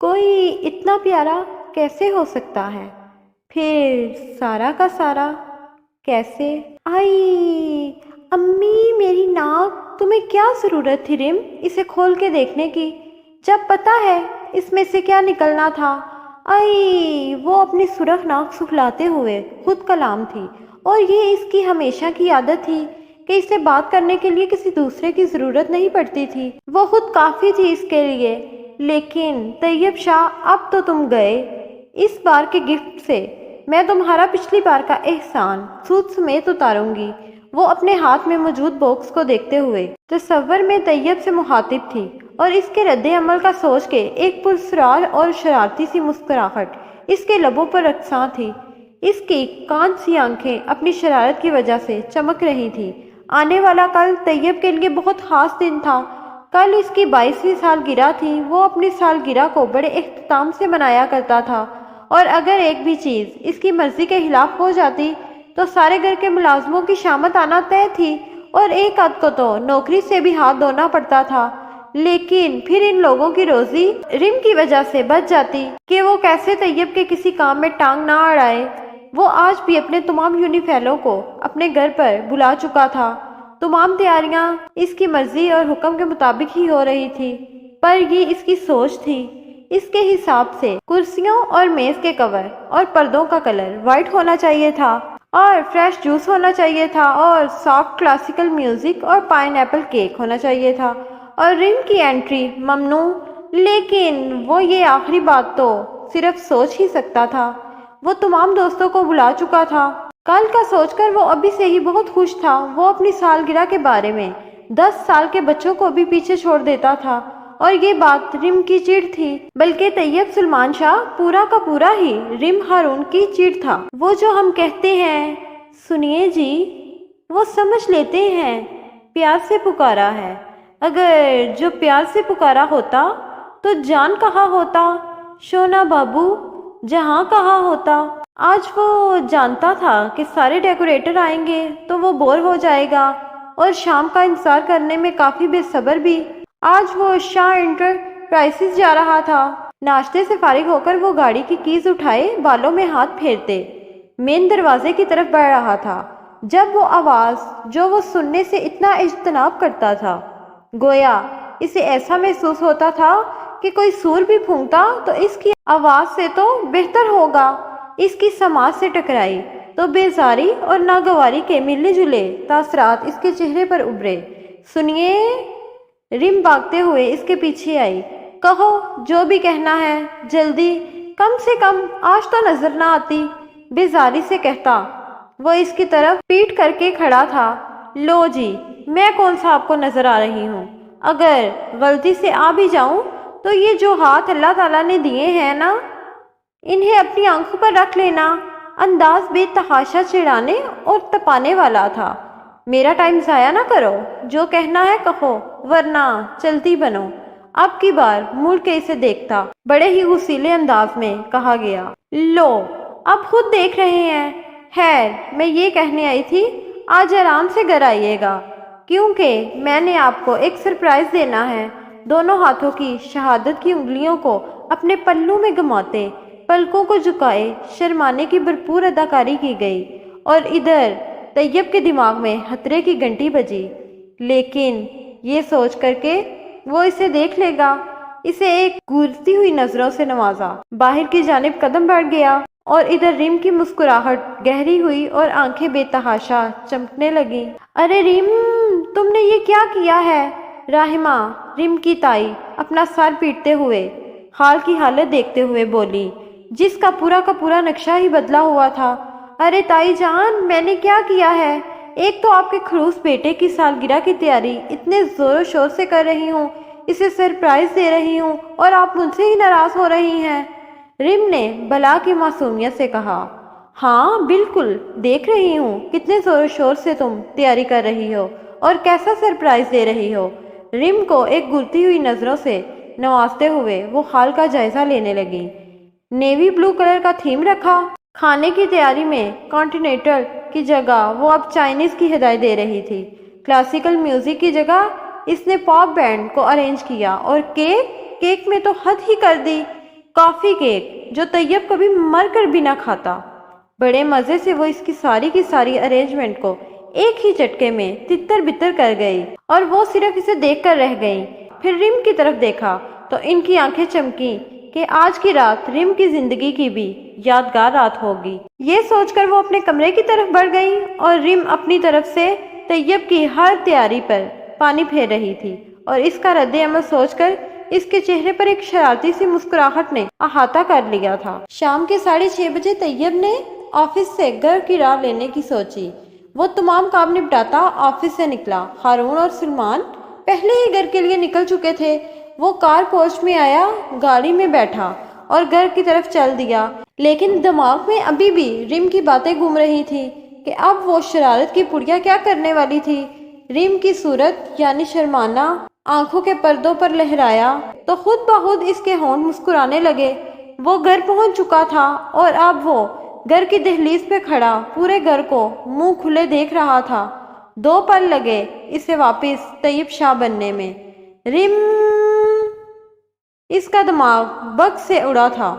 کوئی اتنا پیارا کیسے ہو سکتا ہے؟ پھر سارا کا سارا کیسے؟ آئی امی میری ناک، تمہیں کیا ضرورت تھی ریم اسے کھول کے دیکھنے کی، جب پتہ ہے اس میں سے کیا نکلنا تھا؟ آئی وہ اپنی سرخ ناک سکھلاتے ہوئے خود کلام تھی، اور یہ اس کی ہمیشہ کی عادت تھی کہ اسے بات کرنے کے لیے کسی دوسرے کی ضرورت نہیں پڑتی تھی، وہ خود کافی تھی اس کے لیے۔ لیکن طیب شاہ اب تو تم گئے اس بار کے گفٹ سے، میں تمہارا پچھلی بار کا احسان سود سمیت اتاروں گی۔ وہ اپنے ہاتھ میں موجود باکس کو دیکھتے ہوئے تصور میں طیب سے مخاطب تھی، اور اس کے رد عمل کا سوچ کے ایک پراسرار اور شرارتی سی مسکراہٹ اس کے لبوں پر رقصاں تھی۔ اس کی کانچ سی آنکھیں اپنی شرارت کی وجہ سے چمک رہی تھی۔ آنے والا کل طیب کے لیے بہت خاص دن تھا۔ کل اس کی 22ویں سالگرہ تھی۔ وہ اپنی سالگرہ کو بڑے اختتام سے منایا کرتا تھا، اور اگر ایک بھی چیز اس کی مرضی کے خلاف ہو جاتی تو سارے گھر کے ملازموں کی شامت آنا طے تھی، اور ایک آدھ کو تو نوکری سے بھی ہاتھ دھونا پڑتا تھا۔ لیکن پھر ان لوگوں کی روزی ریم کی وجہ سے بچ جاتی کہ وہ کیسے طیب کے کسی کام میں ٹانگ نہ اڑائے۔ وہ آج بھی اپنے تمام یونیفیلوں کو اپنے گھر پر بلا چکا تھا۔ تمام تیاریاں اس کی مرضی اور حکم کے مطابق ہی ہو رہی تھی، پر یہ اس کی سوچ تھی۔ اس کے حساب سے کرسیوں اور میز کے کور اور پردوں کا کلر وائٹ ہونا چاہیے تھا، اور فریش جوس ہونا چاہیے تھا، اور سافٹ کلاسیکل میوزک اور پائن ایپل کیک ہونا چاہیے تھا، اور ریم کی انٹری ممنوع۔ لیکن وہ یہ آخری بات تو صرف سوچ ہی سکتا تھا۔ وہ تمام دوستوں کو بلا چکا تھا۔ کل کا سوچ کر وہ ابھی سے ہی بہت خوش تھا۔ وہ اپنی سالگرہ کے بارے میں 10 سال کے بچوں کو بھی پیچھے چھوڑ دیتا تھا، اور یہ بات ریم کی چڑ تھی، بلکہ طیب سلمان شاہ پورا کا پورا ہی ریم ہارون کی چڑ تھا۔ وہ جو ہم کہتے ہیں سنیے جی، وہ سمجھ لیتے ہیں پیار سے پکارا ہے۔ اگر جو پیار سے پکارا ہوتا تو جان کہاں ہوتا، شونا بابو جہاں کہاں ہوتا۔ آج وہ جانتا تھا کہ سارے ڈیکوریٹر آئیں گے تو وہ بور ہو جائے گا، اور شام کا انتظار کرنے میں کافی بے صبر بھی۔ آج وہ شاہ انٹرپرائزز جا رہا تھا۔ ناشتے سے فارغ ہو کر وہ گاڑی کی کیز اٹھائے بالوں میں ہاتھ پھیرتے مین دروازے کی طرف بڑھ رہا تھا، جب وہ آواز جو وہ سننے سے اتنا اجتناب کرتا تھا، گویا اسے ایسا محسوس ہوتا تھا کہ کوئی سور بھی پھونکتا تو اس کی آواز سے تو بہتر ہوگا، اس کی سماعت سے ٹکرائی تو بیزاری اور ناگواری کے ملے جلے تاثرات اس کے چہرے پر ابھرے۔ سنیے، ریم بھاگتے ہوئے اس کے پیچھے آئی۔ کہو جو بھی کہنا ہے، جلدی، کم سے کم آج تو نظر نہ آتی، بیزاری سے کہتا۔ وہ اس کی طرف پیٹ کر کے کھڑا تھا۔ لو جی، میں کون سا آپ کو نظر آ رہی ہوں؟ اگر غلطی سے آ بھی جاؤں تو یہ جو ہاتھ اللہ تعالیٰ نے دیے ہیں نا، انہیں اپنی آنکھوں پر رکھ لینا۔ انداز بے تحاشا چڑھانے اور تپانے والا تھا۔ میرا ٹائم ضائع نہ کرو، جو کہنا ہے کہو، ورنہ چلتی بنو۔ اب کی بار مڑ کے اسے دیکھتا بڑے ہی غصیلے انداز میں کہا گیا۔ لو، اب خود دیکھ رہے ہیں۔ خیر، میں یہ کہنے آئی تھی، آج آرام سے گھر آئیے گا، کیونکہ میں نے آپ کو ایک سرپرائز دینا ہے۔ دونوں ہاتھوں کی شہادت کی انگلیوں کو اپنے پلوں میں گماتے پلکوں کو جھکائے شرمانے کی بھرپور اداکاری کی گئی، اور ادھر طیب کے دماغ میں خطرے کی گھنٹی بجی۔ لیکن یہ سوچ کر کے وہ اسے دیکھ لے گا، اسے ایک گورتی ہوئی نظروں سے نوازا، باہر کی جانب قدم بڑھ گیا، اور ادھر ریم کی مسکراہٹ گہری ہوئی اور آنکھیں بے تحاشا چمکنے لگی۔ ارے ریم، تم نے یہ کیا کیا ہے؟ راہمہ، ریم کی تائی، اپنا سر پیٹتے ہوئے حال کی حالت دیکھتے ہوئے بولی، جس کا پورا نقشہ ہی بدلا ہوا تھا۔ ارے تائی جان، میں نے کیا کیا ہے؟ ایک تو آپ کے خلوص بیٹے کی سالگرہ کی تیاری اتنے زور و شور سے کر رہی ہوں، اسے سرپرائز دے رہی ہوں، اور آپ مجھ سے ہی ناراض ہو رہی ہیں۔ ریم نے بلا کی معصومیت سے کہا۔ ہاں بالکل، دیکھ رہی ہوں کتنے زور و شور سے تم تیاری کر رہی ہو اور کیسا سرپرائز دے رہی ہو۔ ریم کو ایک گرتی ہوئی نظروں سے نوازتے ہوئے وہ حال کا جائزہ لینے لگی۔ نیوی بلو کلر کا تھیم رکھا۔ کھانے کی تیاری میں کانٹیننٹل کی جگہ وہ اب چائنیز کی ہدایت دے رہی تھی۔ کلاسیکل میوزک کی جگہ اس نے پاپ بینڈ کو ارینج کیا، اور کیک میں تو حد ہی کر دی۔ کافی کیک جو طیب کبھی مر کر بھی نہ کھاتا۔ بڑے مزے سے وہ اس کی ساری ارینجمنٹ کو ایک ہی جھٹکے میں تتر بتر کر گئی اور وہ صرف اسے دیکھ کر رہ گئی۔ پھر ریم کی طرف دیکھا تو ان کی آنکھیں چمکی کہ آج کی رات ریم کی زندگی کی بھی یادگار رات ہوگی۔ یہ سوچ کر وہ اپنے کمرے کی طرف بڑھ گئی اور ریم اپنی طرف سے طیب کی ہر تیاری پر پانی پھیر رہی تھی اور اس کا رد عمل سوچ کر اس کے چہرے پر ایک شرارتی سی مسکراہٹ نے احاطہ کر لیا تھا۔ شام کے 6:30 بجے طیب نے آفس سے گھر کی راہ لینے کی سوچی۔ وہ تمام کام نپٹاتا آفس سے نکلا۔ ہارون اور سلمان پہلے ہی گھر کے لیے نکل چکے تھے۔ وہ کار پوسٹ میں آیا، گاڑی میں بیٹھا اور گھر کی طرف چل دیا، لیکن دماغ میں ابھی بھی ریم کی باتیں گھوم رہی تھی کہ اب وہ شرارت کی پڑیا کیا کرنے والی تھی۔ ریم کی صورت یعنی شرمانہ آنکھوں کے پردوں پر لہرایا تو خود بخود اس کے ہونٹ مسکرانے لگے۔ وہ گھر پہنچ چکا تھا اور اب وہ گھر کی دہلیز پہ کھڑا پورے گھر کو منہ کھلے دیکھ رہا تھا۔ 2 پل لگے اسے واپس طیب شاہ بننے میں۔ ریم، اس کا دماغ بگ سے اڑا تھا۔